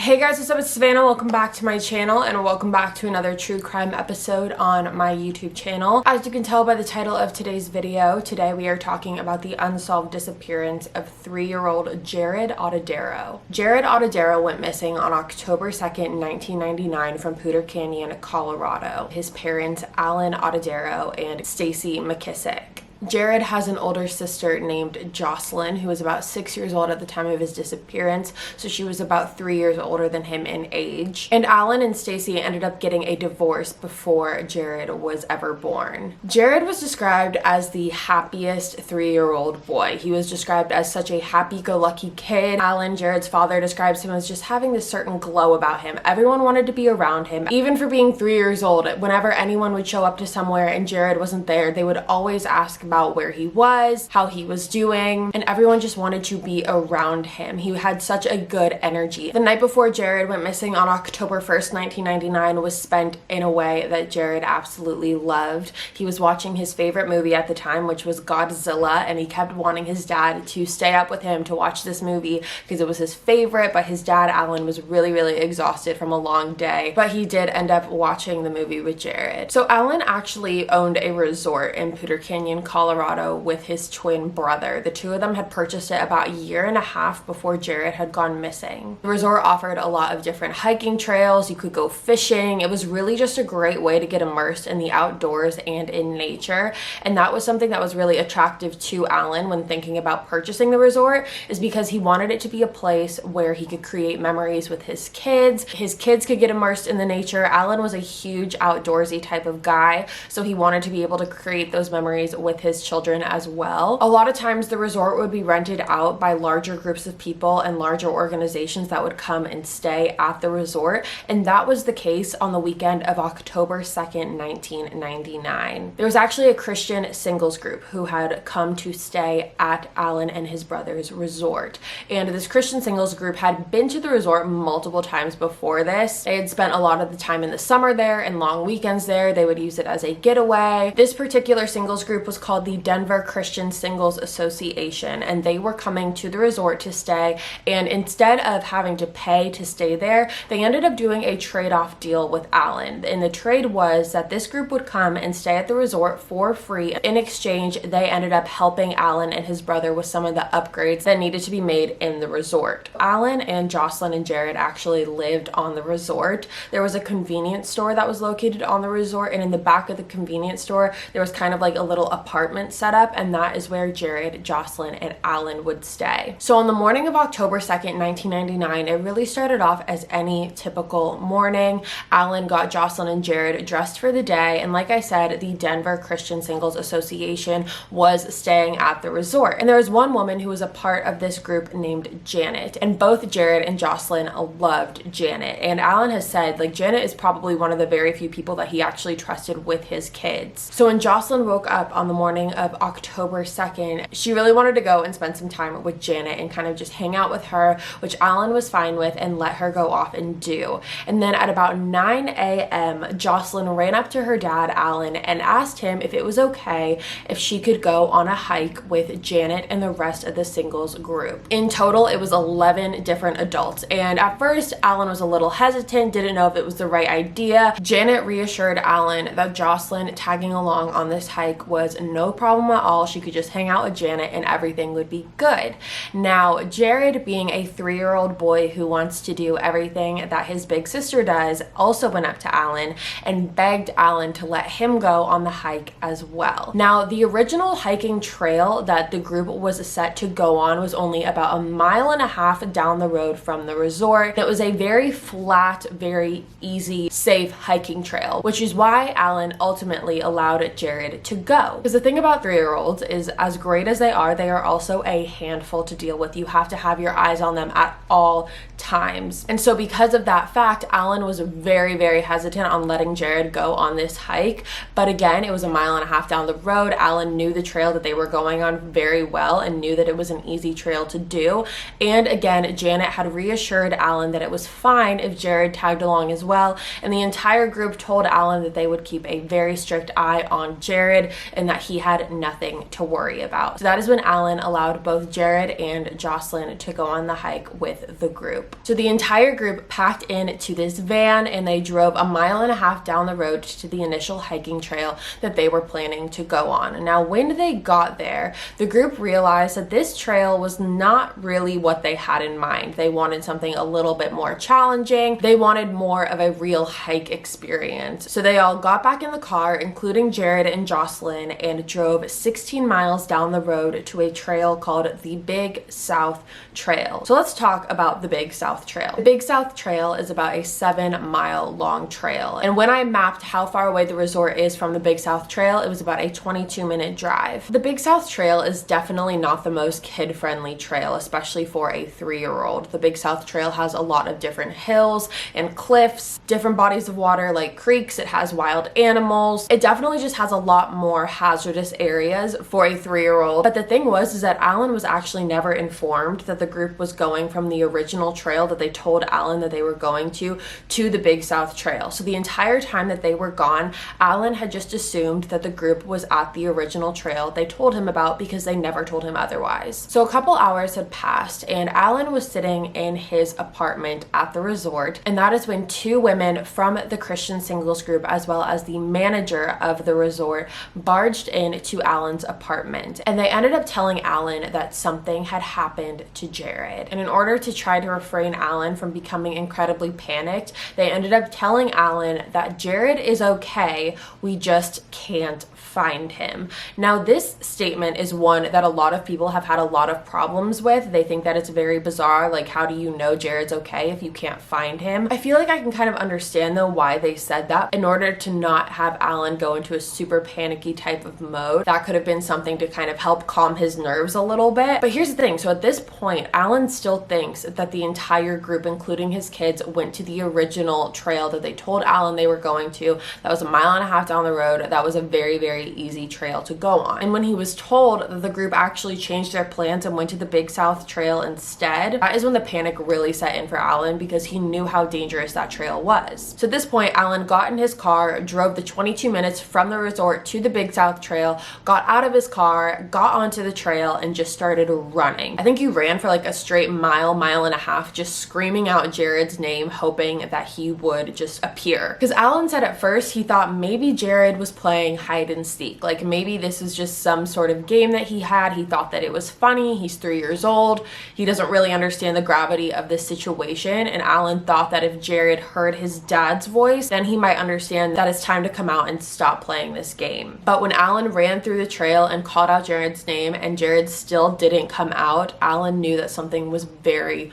Hey guys, what's up? It's Savannah. Welcome back to my channel and welcome back to another true crime episode on my YouTube channel. As you can tell by the title of today's video, today we are talking about the unsolved disappearance of 3-year-old Jaryd Atadero. Jaryd Atadero went missing on October 2nd, 1999 from Poudre Canyon, Colorado. His parents, Alan Atadero and Stacy McKissick. Jaryd has an older sister named Jocelyn, who was about 6 years old at the time of his disappearance, so she was about 3 years older than him in age. And Alan and Stacy ended up getting a divorce before Jaryd was ever born. Jaryd was described as the happiest 3-year-old boy. He was described as such a happy-go-lucky kid. Alan, Jaryd's father, describes him as just having this certain glow about him. Everyone wanted to be around him. Even for being 3 years old, whenever anyone would show up to somewhere and Jaryd wasn't there, they would always ask about where he was, how he was doing, and everyone just wanted to be around him. He had such a good energy. The night before Jaryd went missing on October 1st, 1999 was spent in a way that Jaryd absolutely loved. He was watching his favorite movie at the time, which was Godzilla, and he kept wanting his dad to stay up with him to watch this movie because it was his favorite, but his dad, Alan, was really exhausted from a long day, but he did end up watching the movie with Jaryd. So Alan actually owned a resort in Poudre Canyon, Colorado with his twin brother. The two of them had purchased it about a year and a half before Jaryd had gone missing. The resort offered a lot of different hiking trails. You could go fishing. It was really just a great way to get immersed in the outdoors and in nature. And that was something that was really attractive to Alan when thinking about purchasing the resort, is because he wanted it to be a place where he could create memories with his kids. His kids could get immersed in the nature. Alan was a huge outdoorsy type of guy, so he wanted to be able to create those memories with his children as well. A lot of times the resort would be rented out by larger groups of people and larger organizations that would come and stay at the resort, and that was the case on the weekend of October 2nd, 1999. There was actually a Christian singles group who had come to stay at Alan and his brother's resort, and this Christian singles group had been to the resort multiple times before this. They had spent a lot of the time in the summer there and long weekends there. They would use it as a getaway. This particular singles group was called the Denver Christian Singles Association, and they were coming to the resort to stay, and instead of having to pay to stay there, they ended up doing a trade-off deal with Alan. And the trade was that this group would come and stay at the resort for free. In exchange, they ended up helping Alan and his brother with some of the upgrades that needed to be made in the resort. Alan and Jocelyn and Jaryd actually lived on the resort. There was a convenience store that was located on the resort, and in the back of the convenience store there was kind of like a little apartment set up, and that is where Jaryd, Jocelyn, and Alan would stay. So on the morning of October 2nd, 1999, it really started off as any typical morning. Alan got Jocelyn and Jaryd dressed for the day, and like I said, the Denver Christian Singles Association was staying at the resort. And there was one woman who was a part of this group named Janet, and both Jaryd and Jocelyn loved Janet. And Alan has said, like, Janet is probably one of the very few people that he actually trusted with his kids. So when Jocelyn woke up on the morning of October 2nd, she really wanted to go and spend some time with Janet and kind of just hang out with her, which Alan was fine with and let her go off and do. And then at about 9 a.m., Jocelyn ran up to her dad, Alan, and asked him if it was okay if she could go on a hike with Janet and the rest of the singles group. In total, it was 11 different adults. And at first, Alan was a little hesitant, didn't know if it was the right idea. Janet reassured Alan that Jocelyn tagging along on this hike was no problem at all. She could just hang out with Janet and everything would be good. Now, Jaryd, being a 3-year-old boy who wants to do everything that his big sister does, also went up to Alan and begged Alan to let him go on the hike as well. Now, the original hiking trail that the group was set to go on was only about 1.5 miles down the road from the resort. It was a very flat, very easy, safe hiking trail, which is why Alan ultimately allowed Jaryd to go. Because the thing about 3-year-olds is, as great as they are also a handful to deal with. You have to have your eyes on them at all times. And so because of that fact, Alan was very hesitant on letting Jaryd go on this hike. But again, it was 1.5 miles down the road. Alan knew the trail that they were going on very well and knew that it was an easy trail to do. And again, Janet had reassured Alan that it was fine if Jaryd tagged along as well. And the entire group told Alan that they would keep a very strict eye on Jaryd and that he had nothing to worry about. So that is when Alan allowed both Jaryd and Jocelyn to go on the hike with the group. So the entire group packed into this van and they drove 1.5 miles down the road to the initial hiking trail that they were planning to go on. Now, when they got there, the group realized that this trail was not really what they had in mind. They wanted something a little bit more challenging. They wanted more of a real hike experience. So they all got back in the car, including Jaryd and Jocelyn, and drove 16 miles down the road to a trail called the Big South Trail. So let's talk about the Big South Trail. The Big South Trail is about a 7-mile long trail. And when I mapped how far away the resort is from the Big South Trail, it was about a 22-minute drive. The Big South Trail is definitely not the most kid-friendly trail, especially for a 3-year-old. The Big South Trail has a lot of different hills and cliffs, different bodies of water like creeks. It has wild animals. It definitely just has a lot more hazardous areas for a 3-year-old. But the thing was that Alan was actually never informed that the group was going from the original trail that they told Alan that they were going to the Big South Trail. So the entire time that they were gone, Alan had just assumed that the group was at the original trail they told him about because they never told him otherwise. So a couple hours had passed and Alan was sitting in his apartment at the resort, and that is when 2 women from the Christian singles group as well as the manager of the resort barged into Alan's apartment, and they ended up telling Alan that something had happened to Jaryd. And in order to try to refrain Alan from becoming incredibly panicked, they ended up telling Alan that Jaryd is okay, we just can't find him. Now, this statement is one that a lot of people have had a lot of problems with. They think that it's very bizarre, like, how do you know Jaryd's okay if you can't find him? I feel like I can kind of understand though why they said that, in order to not have Alan go into a super panicky type of mode. That could have been something to kind of help calm his nerves a little bit. But here's the thing, so at this point, Alan still thinks that the entire group, including his kids, went to the original trail that they told Alan they were going to. That was 1.5 miles down the road. That was a very, very easy trail to go on. And when he was told that the group actually changed their plans and went to the Big South Trail instead, that is when the panic really set in for Alan, because he knew how dangerous that trail was. So at this point, Alan got in his car, drove the 22 minutes from the resort to the Big South Trail, got out of his car, got onto the trail, and just started running. I think he ran for like a straight mile and a half, just screaming out Jaryd's name, hoping that he would just appear. Because Alan said at first he thought maybe Jaryd was playing hide and seek. Like maybe this is just some sort of game that he had. He thought that it was funny. He's 3 years old. He doesn't really understand the gravity of this situation. And Alan thought that if Jaryd heard his dad's voice, then he might understand that it's time to come out and stop playing this game. But when Alan ran through the trail and called out Jaryd's name and Jaryd still didn't come out, Alan knew that something was very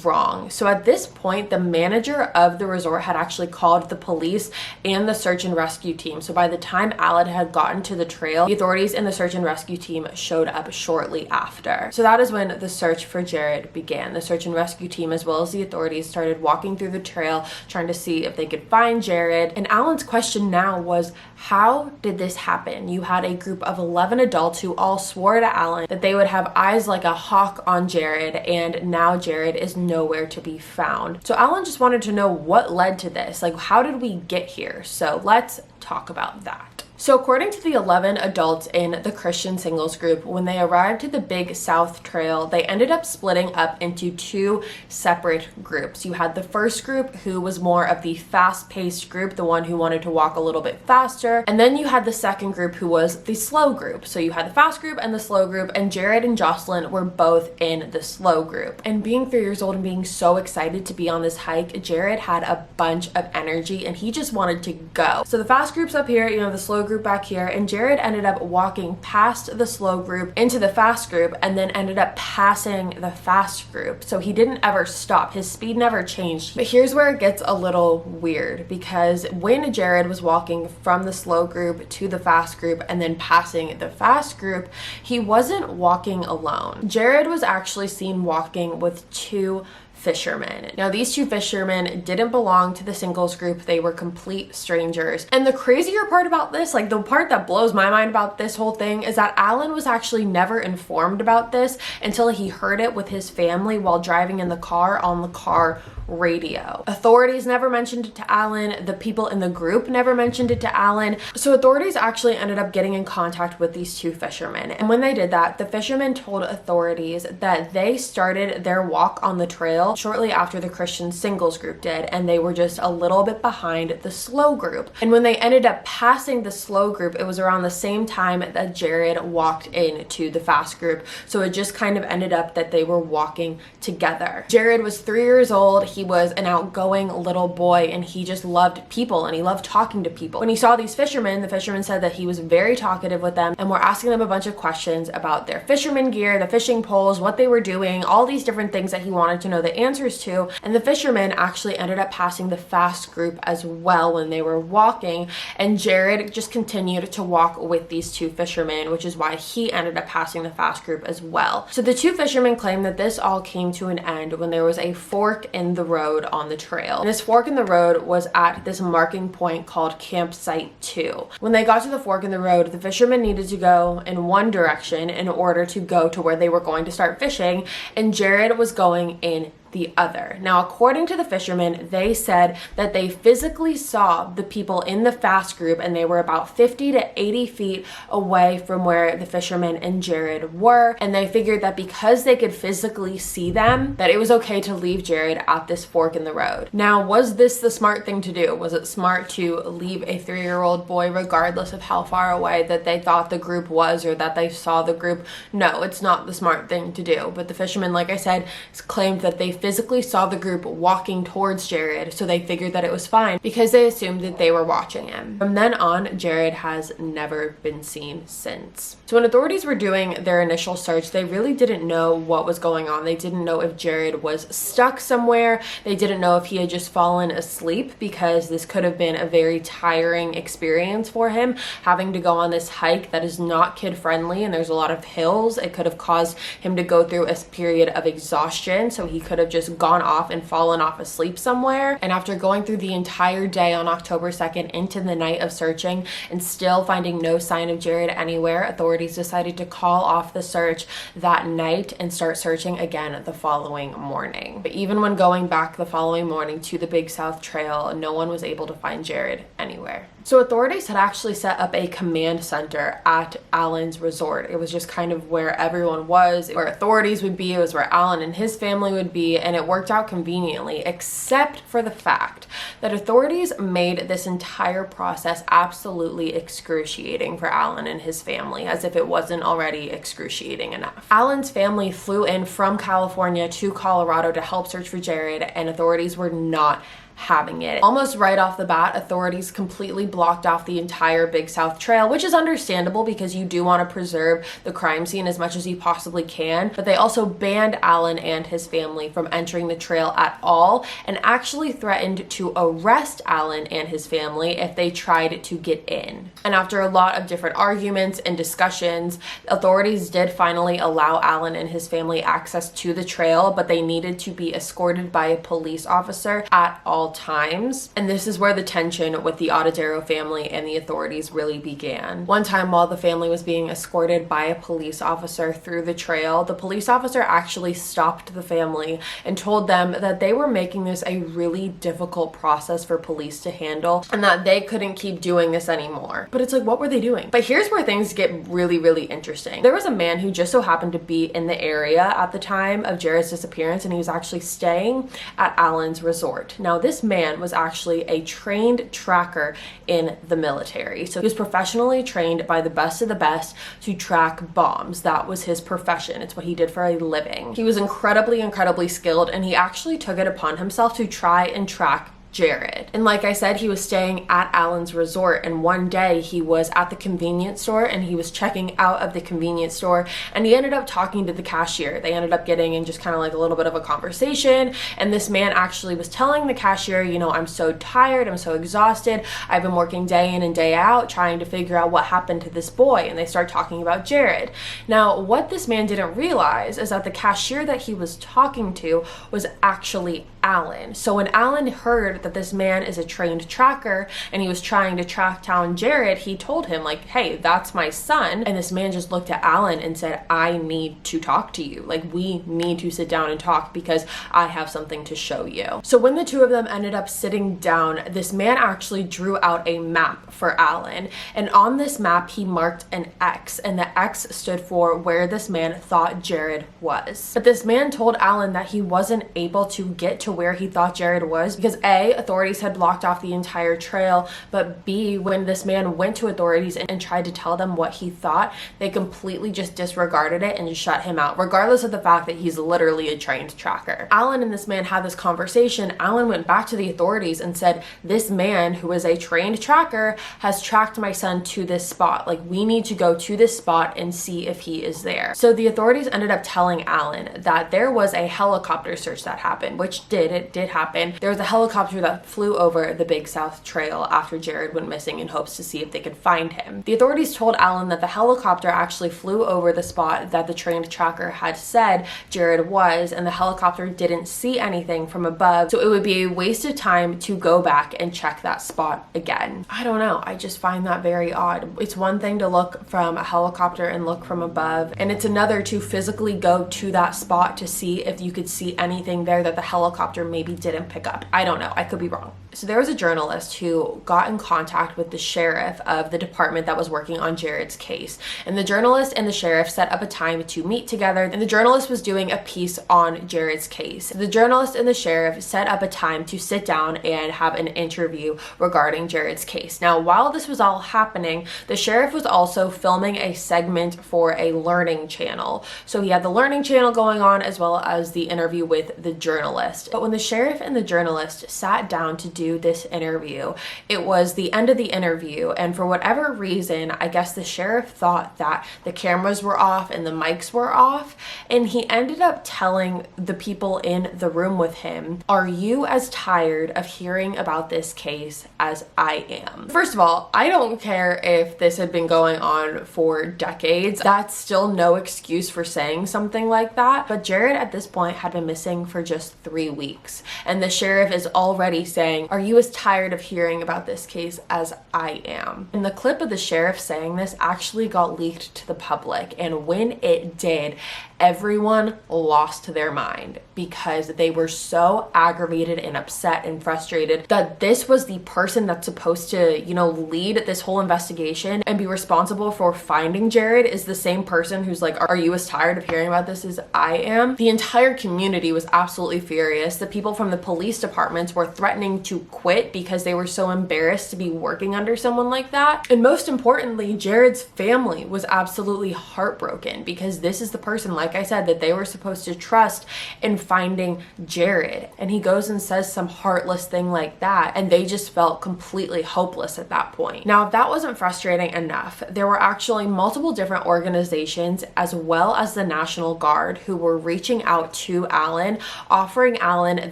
wrong. So at this point, the manager of the resort had actually called the police and the search and rescue team. So by the time Alan had gotten to the trail, the authorities and the search and rescue team showed up shortly after. So that is when the search for Jaryd began. The search and rescue team as well as the authorities started walking through the trail trying to see if they could find Jaryd. And Alan's question now was, how did this happen? You had a group of 11 adults who all swore to Alan that they would have eyes like a hawk on Jaryd, and now Jaryd is nowhere to be found. So Alan just wanted to know what led to this. Like, how did we get here? So let's talk about that. So according to the 11 adults in the Christian singles group, when they arrived to the Big South Trail, they ended up splitting up into 2 separate groups. You had the first group, who was more of the fast-paced group, the one who wanted to walk a little bit faster. And then you had the second group, who was the slow group. So you had the fast group and the slow group, and Jaryd and Jocelyn were both in the slow group. And being 3 years old and being so excited to be on this hike, Jaryd had a bunch of energy and he just wanted to go. So the fast group's up here, you know, the slow group back here, and Jaryd ended up walking past the slow group into the fast group and then ended up passing the fast group. So he didn't ever stop. His speed never changed. But here's where it gets a little weird, because when Jaryd was walking from the slow group to the fast group and then passing the fast group, he wasn't walking alone. Jaryd was actually seen walking with 2 fishermen. Now, these two fishermen didn't belong to the singles group. They were complete strangers. And the crazier part about this, like the part that blows my mind about this whole thing, is that Alan was actually never informed about this until he heard it with his family while driving in the car on the car radio. Authorities never mentioned it to Alan. The people in the group never mentioned it to Alan. So authorities actually ended up getting in contact with these two fishermen. And when they did that, the fishermen told authorities that they started their walk on the trail shortly after the Christian singles group did, and they were just a little bit behind the slow group. And when they ended up passing the slow group, it was around the same time that Jaryd walked into the fast group. So it just kind of ended up that they were walking together. Jaryd was 3 years old. He was an outgoing little boy, and he just loved people and he loved talking to people. When he saw these fishermen, the fishermen said that he was very talkative with them and were asking them a bunch of questions about their fisherman gear, the fishing poles, what they were doing, all these different things that he wanted to know the answers to. And the fishermen actually ended up passing the fast group as well when they were walking, and Jaryd just continued to walk with these two fishermen, which is why he ended up passing the fast group as well. So the two fishermen claim that this all came to an end when there was a fork in the road on the trail. And this fork in the road was at this marking point called Campsite 2. When they got to the fork in the road, the fishermen needed to go in one direction in order to go to where they were going to start fishing, and Jaryd was going in the other. Now, according to the fishermen, they said that they physically saw the people in the fast group, and they were about 50 to 80 feet away from where the fishermen and Jaryd were. And they figured that because they could physically see them, that it was okay to leave Jaryd at this fork in the road. Now, was this the smart thing to do? Was it smart to leave a 3-year-old boy regardless of how far away that they thought the group was or that they saw the group? No, it's not the smart thing to do. But the fishermen, like I said, claimed that they physically saw the group walking towards Jaryd, so they figured that it was fine because they assumed that they were watching him. From then on, Jaryd has never been seen since. So when authorities were doing their initial search, they really didn't know what was going on. They didn't know if Jaryd was stuck somewhere. They didn't know if he had just fallen asleep, because this could have been a very tiring experience for him, having to go on this hike that is not kid friendly and there's a lot of hills. It could have caused him to go through a period of exhaustion, so he could have just gone off and fallen off asleep somewhere. And after going through the entire day on October 2nd into the night of searching and still finding no sign of Jaryd anywhere, authorities decided to call off the search that night and start searching again the following morning. But even when going back the following morning to the Big South Trail, no one was able to find Jaryd anywhere. So authorities had actually set up a command center at Alan's resort. It was just kind of where everyone was, where authorities would be. It was where Alan and his family would be, and it worked out conveniently, except for the fact that authorities made this entire process absolutely excruciating for Alan and his family, as if it wasn't already excruciating enough. Alan's family flew in from California to Colorado to help search for Jaryd, and authorities were not having it. Almost right off the bat, authorities completely blocked off the entire Big South Trail, which is understandable because you do want to preserve the crime scene as much as you possibly can, but they also banned Alan and his family from entering the trail at all, and actually threatened to arrest Alan and his family if they tried to get in. And after a lot of different arguments and discussions, authorities did finally allow Alan and his family access to the trail, but they needed to be escorted by a police officer at all times. And this is where the tension with the Atadero family and the authorities really began. One time, while the family was being escorted by a police officer through the trail, the police officer actually stopped the family and told them that they were making this a really difficult process for police to handle and that they couldn't keep doing this anymore. But it's like, what were they doing? But here's where things get really, really interesting. There was a man who just so happened to be in the area at the time of Jaryd's disappearance, and he was actually staying at Alan's resort. Now, this man was actually a trained tracker in the military. So he was professionally trained by the best of the best to track bombs. That was his profession. It's what he did for a living. He was incredibly, incredibly skilled, and he actually took it upon himself to try and track Jaryd. And like I said, he was staying at Alan's resort, and one day he was at the convenience store and he was checking out of the convenience store, and he ended up talking to the cashier. They ended up getting in just kind of like a little bit of a conversation, and this man actually was telling the cashier, you know, I'm so tired, I'm so exhausted, I've been working day in and day out trying to figure out what happened to this boy. And they start talking about Jaryd. Now, what this man didn't realize is that the cashier that he was talking to was actually Alan. So when Alan heard that this man is a trained tracker and he was trying to track down Jaryd, he told him like, hey, that's my son. And this man just looked at Alan and said, I need to talk to you. Like, we need to sit down and talk because I have something to show you. So when the two of them ended up sitting down, this man actually drew out a map for Alan. And on this map, he marked an X, and the X stood for where this man thought Jaryd was. But this man told Alan that he wasn't able to get to where he thought Jaryd was because A, authorities had blocked off the entire trail, but B, when this man went to authorities and tried to tell them what he thought, they completely just disregarded it and just shut him out, regardless of the fact that he's literally a trained tracker. Alan and this man had this conversation. Alan went back to the authorities and said, this man who is a trained tracker has tracked my son to this spot. Like, we need to go to this spot and see if he is there. So the authorities ended up telling Alan that there was a helicopter search that happened, which it did happen. There was a helicopter that flew over the Big South Trail after Jaryd went missing in hopes to see if they could find him. The authorities told Alan that the helicopter actually flew over the spot that the trained tracker had said Jaryd was, and the helicopter didn't see anything from above, so it would be a waste of time to go back and check that spot again. I don't know, I just find that very odd. It's one thing to look from a helicopter and look from above, and it's another to physically go to that spot to see if you could see anything there that the helicopter maybe didn't pick up. I don't know, I could be wrong. So there was a journalist who got in contact with the sheriff of the department that was working on Jaryd's case. And the journalist and the sheriff set up a time to meet together, and the journalist was doing a piece on Jaryd's case. The journalist and the sheriff set up a time to sit down and have an interview regarding Jaryd's case. Now, while this was all happening, the sheriff was also filming a segment for a learning channel. So he had the learning channel going on as well as the interview with the journalist. But when the sheriff and the journalist sat down to do this interview, it was the end of the interview, and for whatever reason, I guess the sheriff thought that the cameras were off and the mics were off, and he ended up telling the people in the room with him, are you as tired of hearing about this case as I am? First of all, I don't care if this had been going on for decades. That's still no excuse for saying something like that, but Jaryd at this point had been missing for just 3 weeks, and the sheriff is already saying, are you as tired of hearing about this case as I am? And the clip of the sheriff saying this actually got leaked to the public, and when it did, everyone lost their mind because they were so aggravated and upset and frustrated that this was the person that's supposed to, you know, lead this whole investigation and be responsible for finding Jaryd is the same person who's like, are you as tired of hearing about this as I am? The entire community was absolutely furious. The people from the police departments were threatening to quit because they were so embarrassed to be working under someone like that. And most importantly, Jaryd's family was absolutely heartbroken because this is the person, like I said, that they were supposed to trust in finding Jaryd. And he goes and says some heartless thing like that, and they just felt completely hopeless at that point. Now, if that wasn't frustrating enough, there were actually multiple different organizations as well as the National Guard who were reaching out to Alan, offering Alan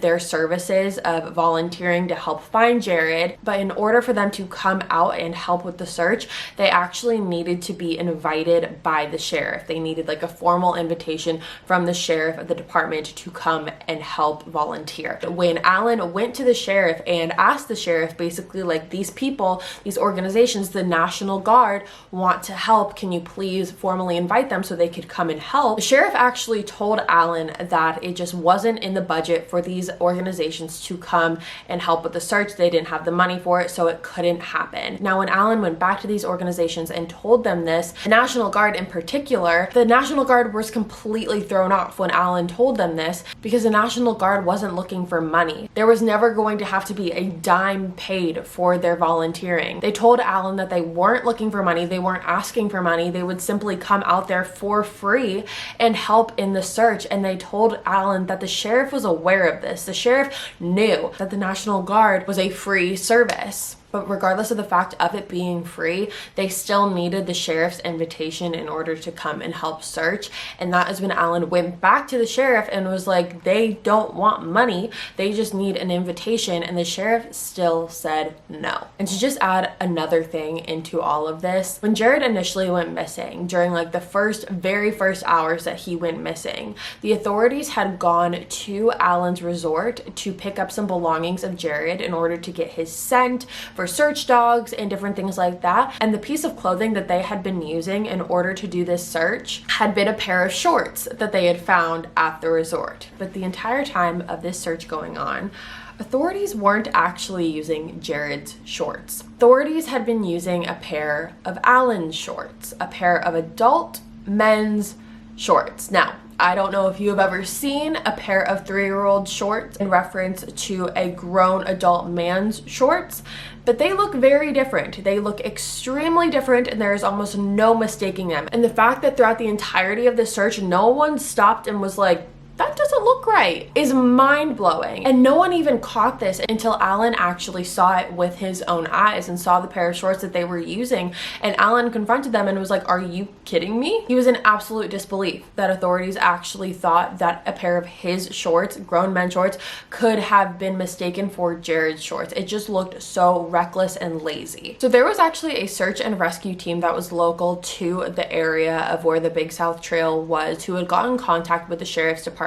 their services of volunteering to help find Jaryd. But in order for them to come out and help with the search, they actually needed to be invited by the sheriff. They needed like a formal invitation from the sheriff of the department to come and help volunteer. When Alan went to the sheriff and asked the sheriff basically like, these people, these organizations, the National Guard want to help, can you please formally invite them so they could come and help? The sheriff actually told Alan that it just wasn't in the budget for these organizations to come and help with the search. They didn't have the money for it, so it couldn't happen. Now, when Alan went back to these organizations and told them this, the National Guard in particular, the National Guard was completely completely thrown off when Alan told them this, because the National Guard wasn't looking for money. There was never going to have to be a dime paid for their volunteering. They told Alan that they weren't looking for money, they weren't asking for money, they would simply come out there for free and help in the search. And they told Alan that the sheriff was aware of this. The sheriff knew that the National Guard was a free service. But regardless of the fact of it being free, they still needed the sheriff's invitation in order to come and help search. And that is when Alan went back to the sheriff and was like, they don't want money, they just need an invitation. And the sheriff still said no. And to just add another thing into all of this, when Jaryd initially went missing, during like the very first hours that he went missing, the authorities had gone to Alan's resort to pick up some belongings of Jaryd in order to get his scent for search dogs and different things like that. And the piece of clothing that they had been using in order to do this search had been a pair of shorts that they had found at the resort. But the entire time of this search going on, authorities weren't actually using Jaryd's shorts. Authorities had been using a pair of Alan's shorts, a pair of adult men's shorts. Now, I don't know if you have ever seen a pair of 3-year-old shorts in reference to a grown adult man's shorts, but they look very different. They look extremely different, and there is almost no mistaking them. And the fact that throughout the entirety of the search, no one stopped and was like, that doesn't look right, is mind-blowing. And no one even caught this until Alan actually saw it with his own eyes and saw the pair of shorts that they were using. And Alan confronted them and was like, are you kidding me? He was in absolute disbelief that authorities actually thought that a pair of his shorts, grown men's shorts, could have been mistaken for Jaryd's shorts. It just looked so reckless and lazy. So there was actually a search and rescue team that was local to the area of where the Big South Trail was, who had gotten in contact with the sheriff's department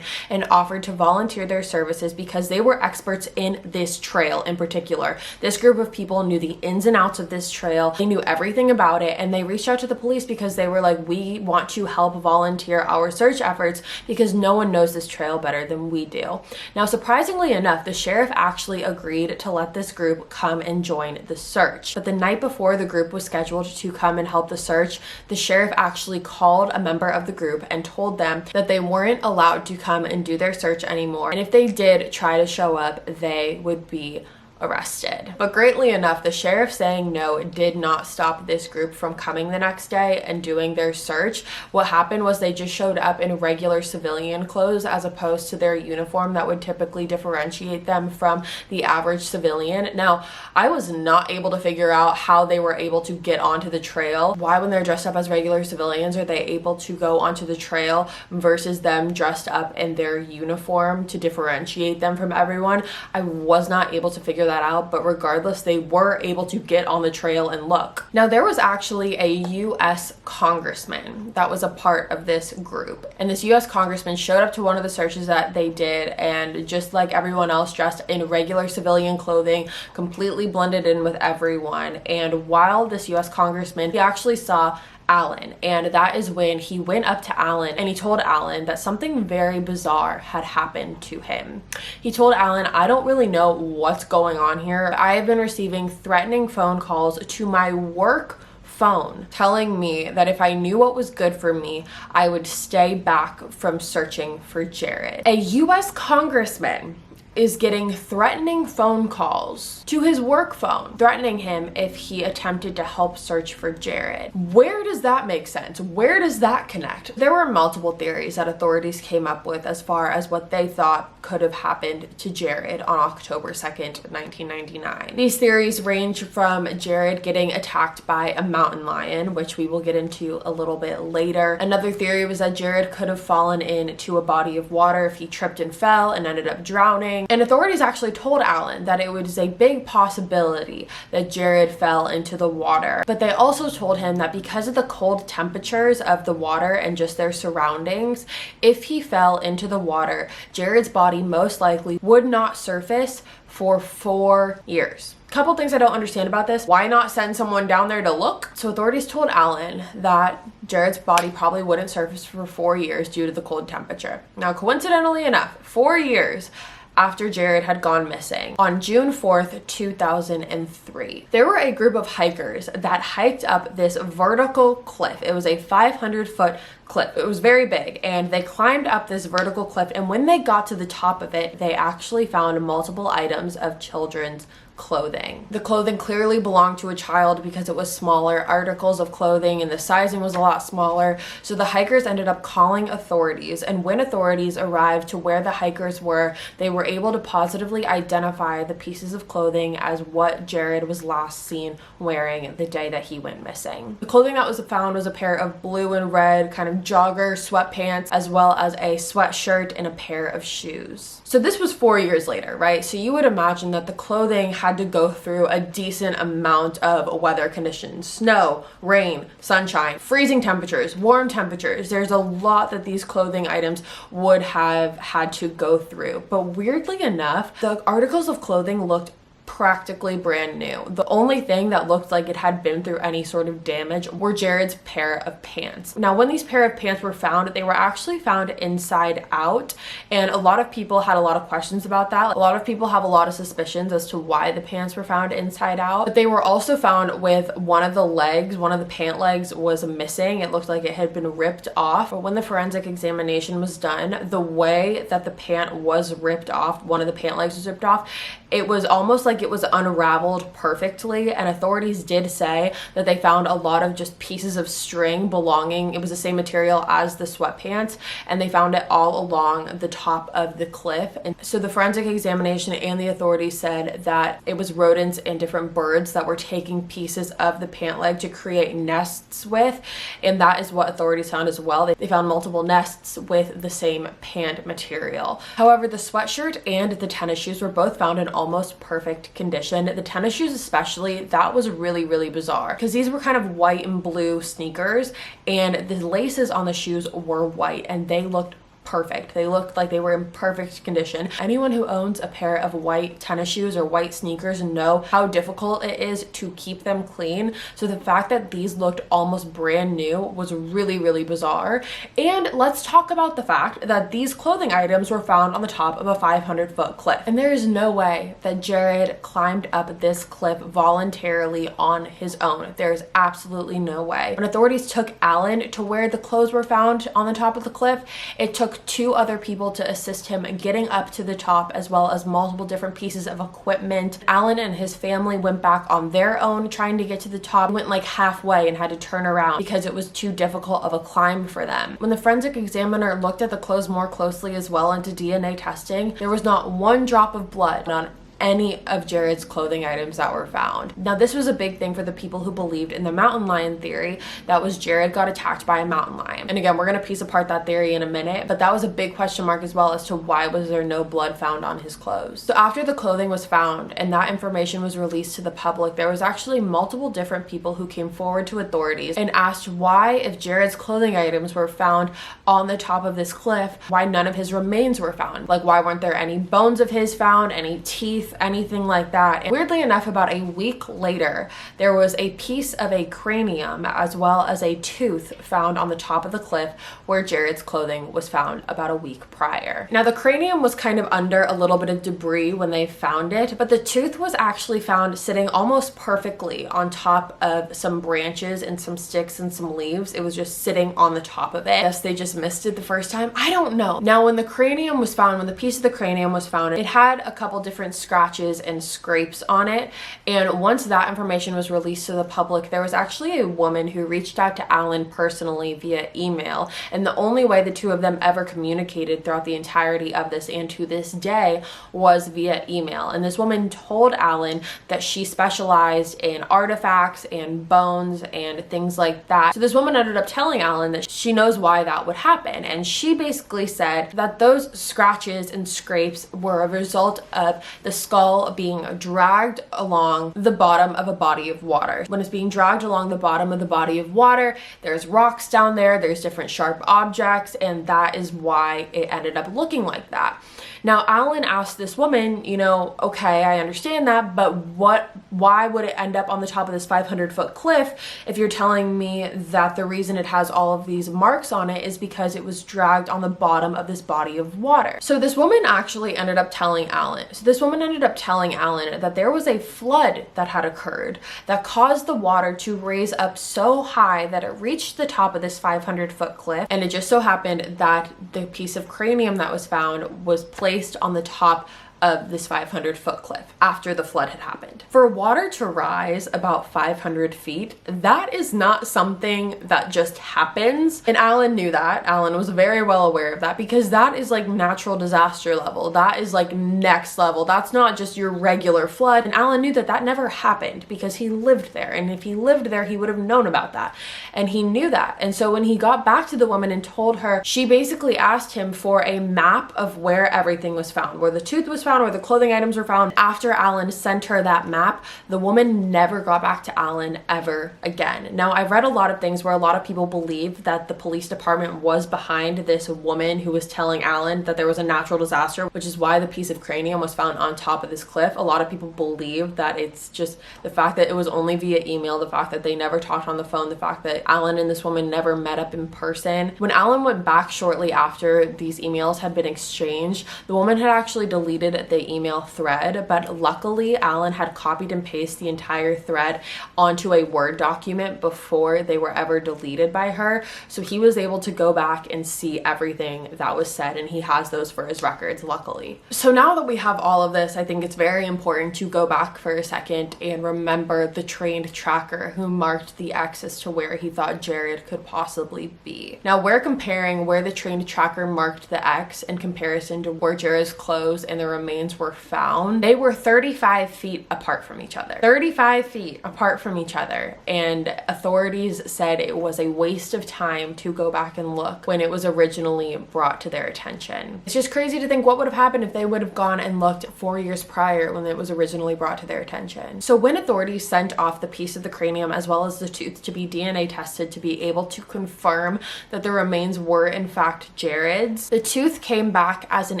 and offered to volunteer their services because they were experts in this trail in particular. This group of people knew the ins and outs of this trail. They knew everything about it, and they reached out to the police because they were like, we want to help volunteer our search efforts because no one knows this trail better than we do. Now, surprisingly enough, the sheriff actually agreed to let this group come and join the search. But the night before the group was scheduled to come and help the search, the sheriff actually called a member of the group and told them that they weren't allowed to come and do their search anymore. And if they did try to show up, they would be arrested. But greatly enough, the sheriff saying no did not stop this group from coming the next day and doing their search. What happened was they just showed up in regular civilian clothes as opposed to their uniform that would typically differentiate them from the average civilian. Now, I was not able to figure out how they were able to get onto the trail. Why, when they're dressed up as regular civilians, are they able to go onto the trail versus them dressed up in their uniform to differentiate them from everyone? I was not able to figure that out, but regardless, they were able to get on the trail and look. Now, there was actually a U.S. congressman that was a part of this group, and this U.S. congressman showed up to one of the searches that they did, and just like everyone else, dressed in regular civilian clothing, completely blended in with everyone. And while this U.S. congressman, he actually saw Alan, and that is when he went up to Alan and he told Alan that something very bizarre had happened to him. He told Alan, I don't really know what's going on here. I have been receiving threatening phone calls to my work phone telling me that if I knew what was good for me, I would stay back from searching for Jaryd. A U.S. congressman is getting threatening phone calls to his work phone, threatening him if he attempted to help search for Jaryd. Where does that make sense? Where does that connect? There were multiple theories that authorities came up with as far as what they thought could have happened to Jaryd on October 2nd, 1999. These theories range from Jaryd getting attacked by a mountain lion, which we will get into a little bit later. Another theory was that Jaryd could have fallen into a body of water if he tripped and fell and ended up drowning. And authorities actually told Alan that it was a big possibility that Jaryd fell into the water. But they also told him that because of the cold temperatures of the water and just their surroundings, if he fell into the water, Jaryd's body most likely would not surface for 4 years. Couple things I don't understand about this. Why not send someone down there to look? So authorities told Alan that Jaryd's body probably wouldn't surface for 4 years due to the cold temperature. Now, coincidentally enough, 4 years after Jaryd had gone missing, on June 4th, 2003, there were a group of hikers that hiked up this vertical cliff. It was a 500-foot cliff. It was very big, and they climbed up this vertical cliff, and when they got to the top of it, they actually found multiple items of children's clothing. The clothing clearly belonged to a child because it was smaller articles of clothing and the sizing was a lot smaller. So the hikers ended up calling authorities, and when authorities arrived to where the hikers were, they were able to positively identify the pieces of clothing as what Jaryd was last seen wearing the day that he went missing. The clothing that was found was a pair of blue and red kind of jogger sweatpants, as well as a sweatshirt and a pair of shoes. So this was 4 years later, right? So you would imagine that the clothing had to go through a decent amount of weather conditions: snow, rain, sunshine, freezing temperatures, warm temperatures. There's a lot that these clothing items would have had to go through. But weirdly enough, the articles of clothing looked practically brand new. The only thing that looked like it had been through any sort of damage were Jaryd's pair of pants. Now, when these pair of pants were found, they were actually found inside out, and a lot of people had a lot of questions about that. A lot of people have a lot of suspicions as to why the pants were found inside out, but they were also found with one of the legs, one of the pant legs was missing. It looked like it had been ripped off. But when the forensic examination was done, the way that the pant was ripped off, one of the pant legs was ripped off, it was almost like it was unraveled perfectly, and authorities did say that they found a lot of just pieces of string belonging. It was the same material as the sweatpants, and they found it all along the top of the cliff. And so the forensic examination and the authorities said that it was rodents and different birds that were taking pieces of the pant leg to create nests with, and that is what authorities found as well. They found multiple nests with the same pant material. However, the sweatshirt and the tennis shoes were both found in almost perfect condition. The tennis shoes especially, that was really, really bizarre because these were kind of white and blue sneakers, and the laces on the shoes were white, and they looked perfect. They looked like they were in perfect condition. Anyone who owns a pair of white tennis shoes or white sneakers know how difficult it is to keep them clean. So the fact that these looked almost brand new was really, really bizarre. And let's talk about the fact that these clothing items were found on the top of a 500-foot cliff. And there is no way that Jaryd climbed up this cliff voluntarily on his own. There's absolutely no way. When authorities took Alan to where the clothes were found on the top of the cliff, it took 2 other people to assist him getting up to the top, as well as multiple different pieces of equipment. Alan and his family went back on their own trying to get to the top, went like halfway and had to turn around because it was too difficult of a climb for them. When the forensic examiner looked at the clothes more closely as well into DNA testing, there was not one drop of blood on any of Jaryd's clothing items that were found. Now, this was a big thing for the people who believed in the mountain lion theory, that was Jaryd got attacked by a mountain lion. And again, we're going to piece apart that theory in a minute, but that was a big question mark as well as to why was there no blood found on his clothes. So after the clothing was found and that information was released to the public, there was actually multiple different people who came forward to authorities and asked why, if Jaryd's clothing items were found on the top of this cliff, why none of his remains were found. Like, why weren't there any bones of his found, any teeth, anything like that. And weirdly enough, about a week later, there was a piece of a cranium as well as a tooth found on the top of the cliff where Jaryd's clothing was found about a week prior. Now, the cranium was kind of under a little bit of debris when they found it, but the tooth was actually found sitting almost perfectly on top of some branches and some sticks and some leaves. It was just sitting on the top of it. I guess they just missed it the first time. I don't know. Now, when the cranium was found, when the piece of the cranium was found, it had a couple different scratches and scrapes on it, and once that information was released to the public, there was actually a woman who reached out to Alan personally via email, and the only way the two of them ever communicated throughout the entirety of this and to this day was via email. And this woman told Alan that she specialized in artifacts and bones and things like that. So this woman ended up telling Alan that she knows why that would happen, and she basically said that those scratches and scrapes were a result of the skull being dragged along the bottom of a body of water. When it's being dragged along the bottom of the body of water, there's rocks down there, there's different sharp objects, and that is why it ended up looking like that. Now, Alan asked this woman, you know, okay, I understand that, but why would it end up on the top of this 500-foot cliff if you're telling me that the reason it has all of these marks on it is because it was dragged on the bottom of this body of water? So this woman actually ended up telling Alan. That there was a flood that had occurred that caused the water to raise up so high that it reached the top of this 500-foot cliff, and it just so happened that the piece of cranium that was found was placed on the top of this 500-foot cliff after the flood had happened. For water to rise about 500 feet, that is not something that just happens. And Alan knew that. Alan was very well aware of that, because that is like natural disaster level. That is like next level. That's not just your regular flood. And Alan knew that that never happened because he lived there. And if he lived there, he would have known about that. And he knew that. And so when he got back to the woman and told her, she basically asked him for a map of where everything was found, where the tooth was found, where the clothing items were found. After Alan sent her that map, the woman never got back to Alan ever again. Now, I've read a lot of things where a lot of people believe that the police department was behind this woman who was telling Alan that there was a natural disaster, which is why the piece of cranium was found on top of this cliff. A lot of people believe that it's just the fact that it was only via email, the fact that they never talked on the phone, the fact that Alan and this woman never met up in person. When Alan went back shortly after these emails had been exchanged, the woman had actually deleted the email thread, but luckily Alan had copied and pasted the entire thread onto a Word document before they were ever deleted by her. So he was able to go back and see everything that was said, and he has those for his records, luckily. So now that we have all of this, I think it's very important to go back for a second and remember the trained tracker who marked the X as to where he thought Jaryd could possibly be. Now, we're comparing where the trained tracker marked the X in comparison to where Jaryd's clothes and the remains were found. They were 35 feet apart from each other. 35 feet apart from each other. And authorities said it was a waste of time to go back and look when it was originally brought to their attention. It's just crazy to think what would have happened if they would have gone and looked 4 years prior when it was originally brought to their attention. So when authorities sent off the piece of the cranium as well as the tooth to be DNA tested to be able to confirm that the remains were in fact Jaryd's, the tooth came back as an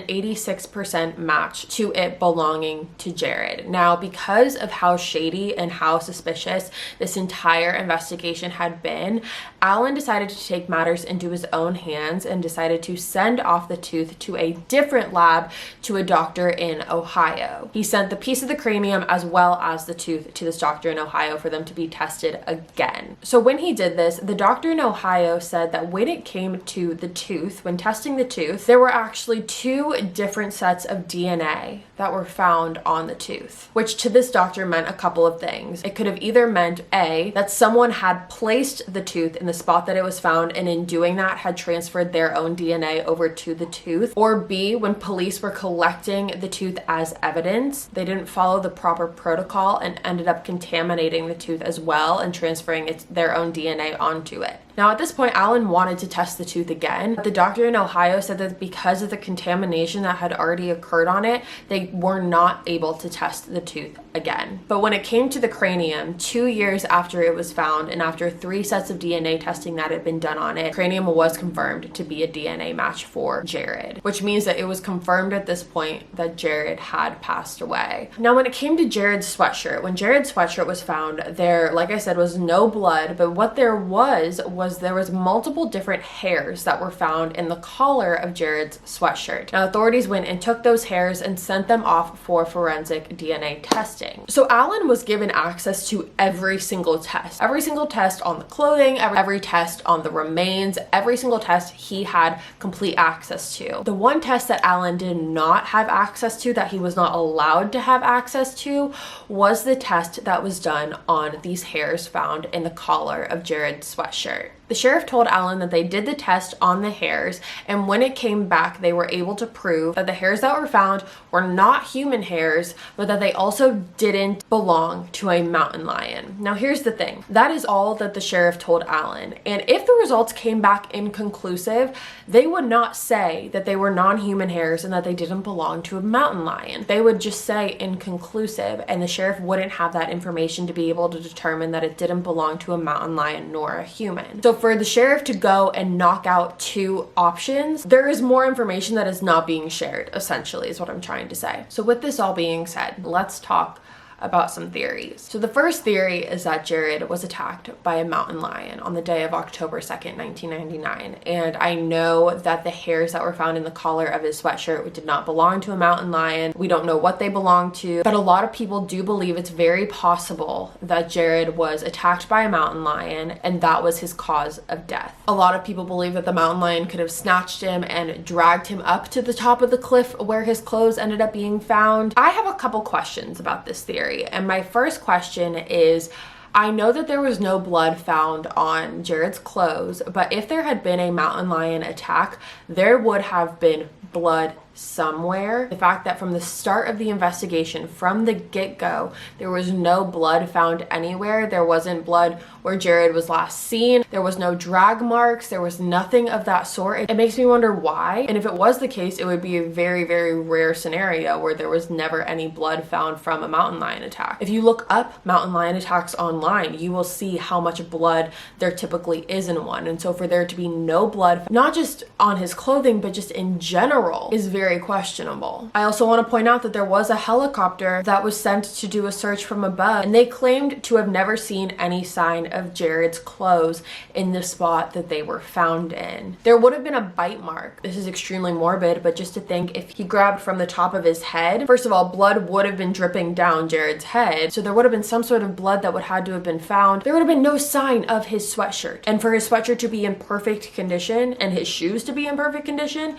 86% match to it belonging to Jaryd. Now, because of how shady and how suspicious this entire investigation had been, Alan decided to take matters into his own hands and decided to send off the tooth to a different lab, to a doctor in Ohio. He sent the piece of the cranium as well as the tooth to this doctor in Ohio for them to be tested again. So when he did this, the doctor in Ohio said that when it came to the tooth, when testing the tooth, there were actually 2 different sets of DNA that were found on the tooth, which to this doctor meant a couple of things. It could have either meant A, that someone had placed the tooth in the spot that it was found, and in doing that had transferred their own DNA over to the tooth, or B, when police were collecting the tooth as evidence, they didn't follow the proper protocol and ended up contaminating the tooth as well and transferring their own DNA onto it. Now, at this point, Alan wanted to test the tooth again, but the doctor in Ohio said that because of the contamination that had already occurred on it, they were not able to test the tooth again. But when it came to the cranium, 2 years after it was found and after 3 sets of DNA testing that had been done on it, cranium was confirmed to be a DNA match for Jaryd, which means that it was confirmed at this point that Jaryd had passed away. Now, when it came to Jaryd's sweatshirt, when Jaryd's sweatshirt was found, there, like I said, was no blood, but what there was multiple different hairs that were found in the collar of Jaryd's sweatshirt. Now, authorities went and took those hairs and sent them off for forensic DNA testing. So Alan was given access to every single test on the clothing, every test on the remains, every single test he had complete access to. The one test that Alan did not have access to, that he was not allowed to have access to, was the test that was done on these hairs found in the collar of Jaryd's sweatshirt. The sheriff told Alan that they did the test on the hairs, and when it came back, they were able to prove that the hairs that were found were not human hairs, but that they also didn't belong to a mountain lion. Now, here's the thing. That is all that the sheriff told Alan. And if the results came back inconclusive, they would not say that they were non-human hairs and that they didn't belong to a mountain lion. They would just say inconclusive, and the sheriff wouldn't have that information to be able to determine that it didn't belong to a mountain lion nor a human. So for the sheriff to go and knock out 2 options, there is more information that is not being shared, essentially, is what I'm trying to say. So with this all being said, let's talk about some theories. So the first theory is that Jaryd was attacked by a mountain lion on the day of October 2nd, 1999. And I know that the hairs that were found in the collar of his sweatshirt did not belong to a mountain lion. We don't know what they belong to, but a lot of people do believe it's very possible that Jaryd was attacked by a mountain lion and that was his cause of death. A lot of people believe that the mountain lion could have snatched him and dragged him up to the top of the cliff where his clothes ended up being found. I have a couple questions about this theory. And my first question is, I know that there was no blood found on Jaryd's clothes, but if there had been a mountain lion attack, there would have been blood somewhere. The fact that from the start of the investigation, from the get-go, there was no blood found anywhere. There wasn't blood where Jaryd was last seen. There was no drag marks. There was nothing of that sort. It makes me wonder why. And if it was the case, it would be a very, very rare scenario where there was never any blood found from a mountain lion attack. If you look up mountain lion attacks online, you will see how much blood there typically is in one. And so for there to be no blood, not just on his clothing, but just in general, is very questionable. I also want to point out that there was a helicopter that was sent to do a search from above, and they claimed to have never seen any sign of Jaryd's clothes in the spot that they were found in. There would have been a bite mark. This is extremely morbid, but just to think, if he grabbed from the top of his head, first of all, blood would have been dripping down Jaryd's head, so there would have been some sort of blood that would have had to have been found. There would have been no sign of his sweatshirt, and for his sweatshirt to be in perfect condition and his shoes to be in perfect condition,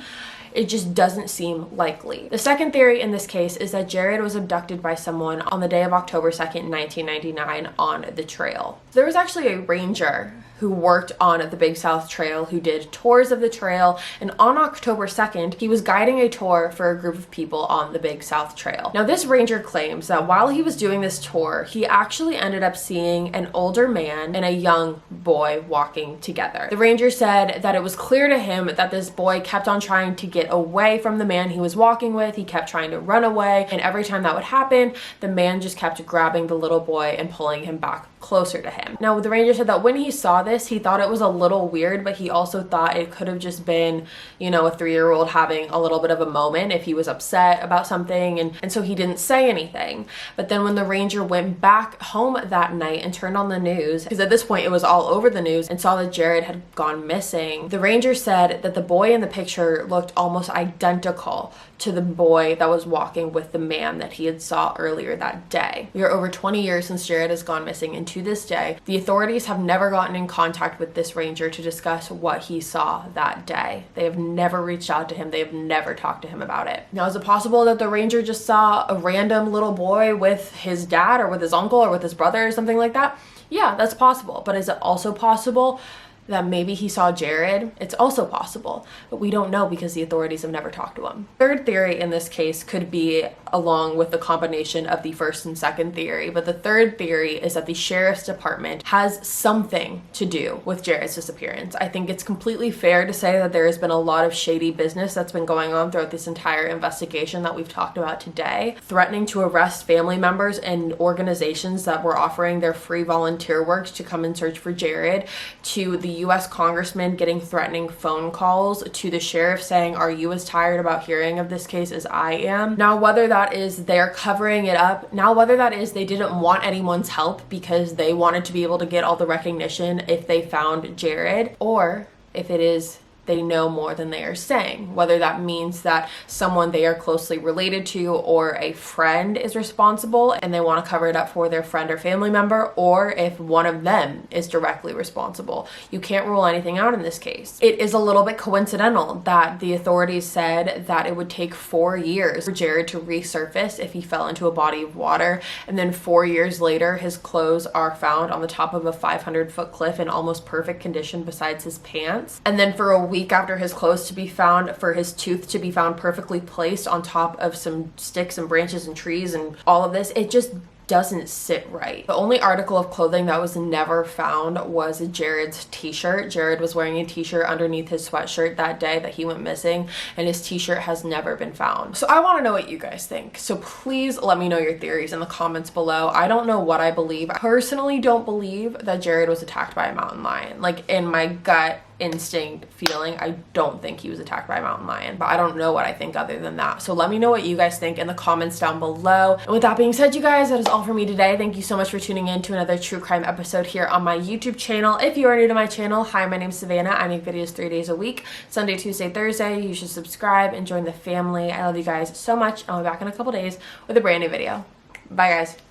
it just doesn't seem likely. The second theory in this case is that Jaryd was abducted by someone on the day of October 2nd, 1999 on the trail. There was actually a ranger who worked on the Big South Trail, who did tours of the trail, and on October 2nd, he was guiding a tour for a group of people on the Big South Trail. Now, this ranger claims that while he was doing this tour, he actually ended up seeing an older man and a young boy walking together. The ranger said that it was clear to him that this boy kept on trying to get away from the man he was walking with. He kept trying to run away, and every time that would happen, the man just kept grabbing the little boy and pulling him back closer to him. Now, the ranger said that when he saw this, he thought it was a little weird, but he also thought it could have just been, you know, a 3-year-old having a little bit of a moment if he was upset about something, and so he didn't say anything. But then when the ranger went back home that night and turned on the news, because at this point it was all over the news, and saw that Jaryd had gone missing, the ranger said that the boy in the picture looked almost identical to the boy that was walking with the man that he had saw earlier that day. We are over 20 years since Jaryd has gone missing, and to this day, the authorities have never gotten in contact with this ranger to discuss what he saw that day. They have never reached out to him. They have never talked to him about it. Now, is it possible that the ranger just saw a random little boy with his dad or with his uncle or with his brother or something like that? Yeah, that's possible. But is it also possible that maybe he saw Jaryd? It's also possible, but we don't know because the authorities have never talked to him. Third theory in this case could be along with the combination of the first and second theory, but the third theory is that the sheriff's department has something to do with Jaryd's disappearance. I think it's completely fair to say that there has been a lot of shady business that's been going on throughout this entire investigation that we've talked about today, threatening to arrest family members and organizations that were offering their free volunteer work to come and search for Jaryd, to the U.S. congressman getting threatening phone calls, to the sheriff saying, "Are you as tired about hearing of this case as I am?" Now, whether that is they're covering it up, now whether that is they didn't want anyone's help because they wanted to be able to get all the recognition if they found Jaryd, or if it is they know more than they are saying, whether that means that someone they are closely related to or a friend is responsible and they want to cover it up for their friend or family member, or if one of them is directly responsible. You can't rule anything out in this case. It is a little bit coincidental that the authorities said that it would take 4 years for Jaryd to resurface if he fell into a body of water, and then 4 years later his clothes are found on the top of a 500-foot cliff in almost perfect condition besides his pants. And then for a week after his clothes to be found, for his tooth to be found perfectly placed on top of some sticks and branches and trees and all of this, it just doesn't sit right. The only article of clothing that was never found was Jaryd's t-shirt. Jaryd was wearing a t-shirt underneath his sweatshirt that day that he went missing, and his t-shirt has never been found. So I want to know what you guys think. So please let me know your theories in the comments below. I don't know what I believe. I personally don't believe that Jaryd was attacked by a mountain lion. Like, in my gut instinct feeling, I don't think he was attacked by a mountain lion, but I don't know what I think other than that. So let me know what you guys think in the comments down below. And with that being said, you guys, that is all for me today. Thank you so much for tuning in to another true crime episode here on my YouTube channel. If you are new to my channel, hi, my name's Savannah. I make videos 3 days a week, Sunday, Tuesday, Thursday. You should subscribe and join the family. I love you guys so much. I'll be back in a couple days with a brand new video. Bye, guys.